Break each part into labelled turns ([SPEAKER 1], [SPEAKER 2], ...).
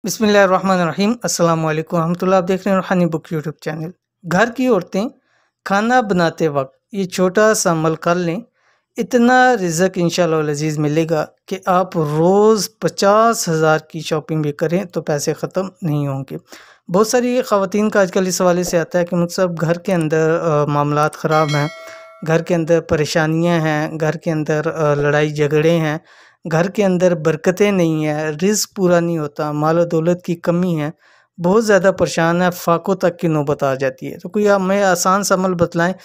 [SPEAKER 1] बिस्मिल्लाहिर्रहमानिर्रहीम अस्सलाम वालेकुम रहमतुल्लाह। आप देख रहे हैं रूहानी बुक यूट्यूब चैनल। घर की औरतें खाना बनाते वक्त ये छोटा सा अमल कर लें, इतना रिज़्क इंशाअल्लाह लजीज़ मिलेगा कि आप रोज़ 50,000 की शॉपिंग भी करें तो पैसे ख़त्म नहीं होंगे। बहुत सारी ख़वातीन का आजकल इस हवाले से आता है कि मुझसे घर के अंदर मामलात ख़राब हैं, घर के अंदर परेशानियां हैं, घर के अंदर लड़ाई झगड़े हैं, घर के अंदर बरकतें नहीं है, रिज़्क पूरा नहीं होता, माल और दौलत की कमी है, बहुत ज़्यादा परेशान है, फ़ाक़ों तक की नौबत आ जाती है। तो कोई हमें आसान सा अमल बतलाएँ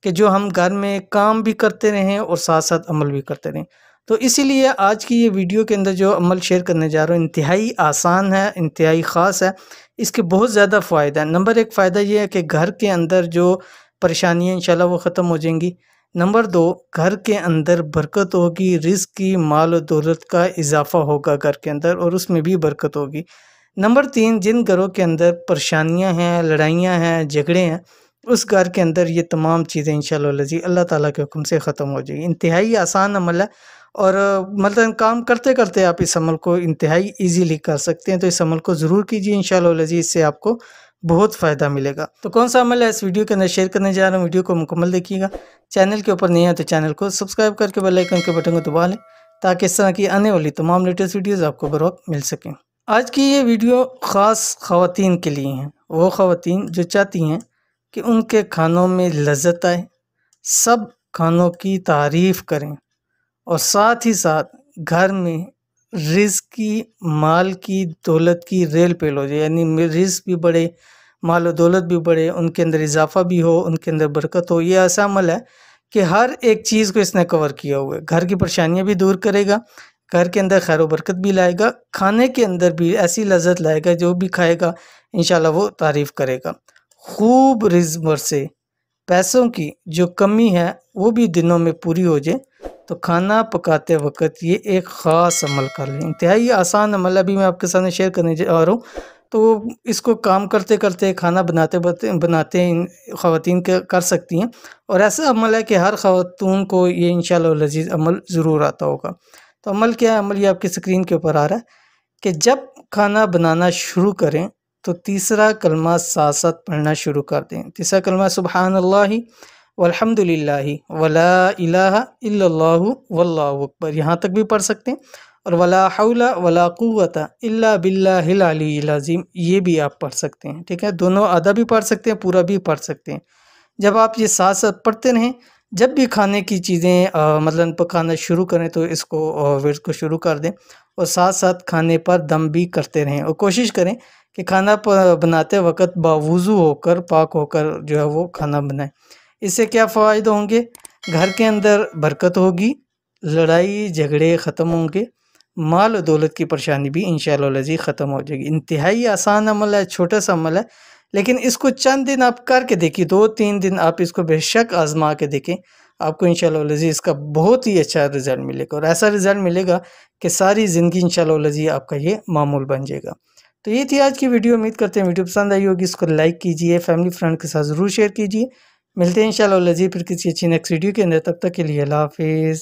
[SPEAKER 1] कि जो हम घर में काम भी करते रहें और साथ-साथ अमल भी करते रहें। तो इसीलिए आज की ये वीडियो के अंदर जो अमल शेयर करने जा रहा हूँ इंतहाई आसान है, इंतहाई ख़ास है, इसके बहुत ज़्यादा फ़ायदा है। नंबर 1 फ़ायदा ये है कि घर के अंदर जो परेशानियाँ इंशाल्लाह वो ख़त्म हो जाएँगी। नंबर 2, घर के अंदर बरकत होगी, रिज़्क की, माल और दौलत का इज़ाफ़ा होगा घर के अंदर और उसमें भी बरकत होगी। नंबर 3, जिन घरों के अंदर परेशानियाँ हैं, लड़ाइयाँ हैं, झगड़े हैं, उस घर के अंदर ये तमाम चीज़ें इंशाअल्लाह लज़ीज़ अल्लाह ताला के हुक्म से ख़त्म हो जाएगी। इंतहाई आसान अमल है और मतलब काम करते-करते आप इस अमल को इंतहाई ईज़िली कर सकते हैं। तो इस अमल को ज़रूर कीजिए, इंशाअल्लाह लज़ीज़ इससे आपको बहुत फ़ायदा मिलेगा। तो कौन सा अमल है इस वीडियो के अंदर शेयर करने जा रहा हूँ, वीडियो को मुकम्मल देखिएगा। चैनल के ऊपर नए हैं तो चैनल को सब्सक्राइब करके बेल आइकन के बटन को दबा लें ताकि इस तरह की आने वाली तमाम लेटेस्ट वीडियोज़ आपको बर वक्त मिल सकें। आज की ये वीडियो ख़ास ख़वातीन के लिए हैं, वो ख़वातीन जो चाहती हैं कि उनके खानों में लज़्ज़त आए, सब खानों की तारीफ़ करें और साथ ही साथ घर में रिज़्क की, माल की, दौलत की रेल-पेल हो जाए, यानी रिज़्क भी बढ़े, माल और दौलत भी बढ़े, उनके अंदर इज़ाफ़ा भी हो, उनके अंदर बरकत हो। ये ऐसा अमल है कि हर एक चीज़ को इसने कवर किया हुआ है। घर की परेशानियाँ भी दूर करेगा, घर के अंदर खैर व बरकत भी लाएगा, खाने के अंदर भी ऐसी लज़्ज़त लाएगा जो भी खाएगा इंशाअल्लाह वो तारीफ़ करेगा। खूब रिज़्क बरसे, पैसों की जो कमी है वो भी दिनों में पूरी हो जाए, तो खाना पकाते वक़्त ये एक ख़ास अमल कर लें। इंतहाई आसान अमल अभी मैं आपके सामने शेयर करने जा रहा हूँ। तो इसको काम करते-करते, खाना बनाते इन ख़वातीन कर सकती हैं और ऐसा अमल है कि हर ख़वातून को ये इंशाअल्लाह लज़ीज़ अमल ज़रूर आता होगा। तो अमल क्या है? अमल ये आपकी स्क्रीन के ऊपर आ रहा है कि जब खाना बनाना शुरू करें तो तीसरा कलमा साथ-साथ पढ़ना शुरू कर दें। तीसरा कलमा सुब्हानल्लाहि वल्हम्दुलिल्लाहि वला इलाहा इल्लल्लाहु वल्लाहु अकबर, यहाँ तक भी पढ़ सकते हैं और वला हौला वला कुव्वता इल्ला बिल्लाहिल अलिय्यिल अज़ीम ये भी आप पढ़ सकते हैं। ठीक है, दोनों आधा भी पढ़ सकते हैं, पूरा भी पढ़ सकते हैं। जब आप ये साथ-साथ पढ़ते रहें, जब भी खाने की चीज़ें मतलब पकाना शुरू करें तो इसको वर्ड को शुरू कर दें और साथ-साथ खाने पर दम भी करते रहें और कोशिश करें कि खाना बनाते वक़्त बावुज़ू होकर, पाक होकर जो है वो खाना बनाएँ। इससे क्या फ़ायदे होंगे? घर के अंदर बरकत होगी, लड़ाई झगड़े ख़त्म होंगे, माल और दौलत की परेशानी भी इंशाअल्लाह लज़ीज़ ख़त्म हो जाएगी। इंतहाई आसान अमल है, छोटा सा अमल है, लेकिन इसको चंद दिन आप करके देखिए, 2-3 दिन आप इसको बेशक आज़मा के देखें, आपको इंशाअल्लाह लज़ीज़ इसका बहुत ही अच्छा रिज़ल्ट मिलेगा और ऐसा रिज़ल्ट मिलेगा कि सारी ज़िंदगी इंशाअल्लाह लज़ीज़ आपका ये मामूल बन जाएगा। तो ये थी आज की वीडियो, उम्मीद करते हैं वीडियो पसंद आई होगी। इसको लाइक कीजिए, फैमिली फ्रेंड के साथ ज़रूर शेयर कीजिए। मिलते हैं इंशाअल्लाह लज़ीज़ फिर किसी अच्छी नेक्स्ट वीडियो के अंदर, तब तक के लिए अल्लाह हाफ़िज़।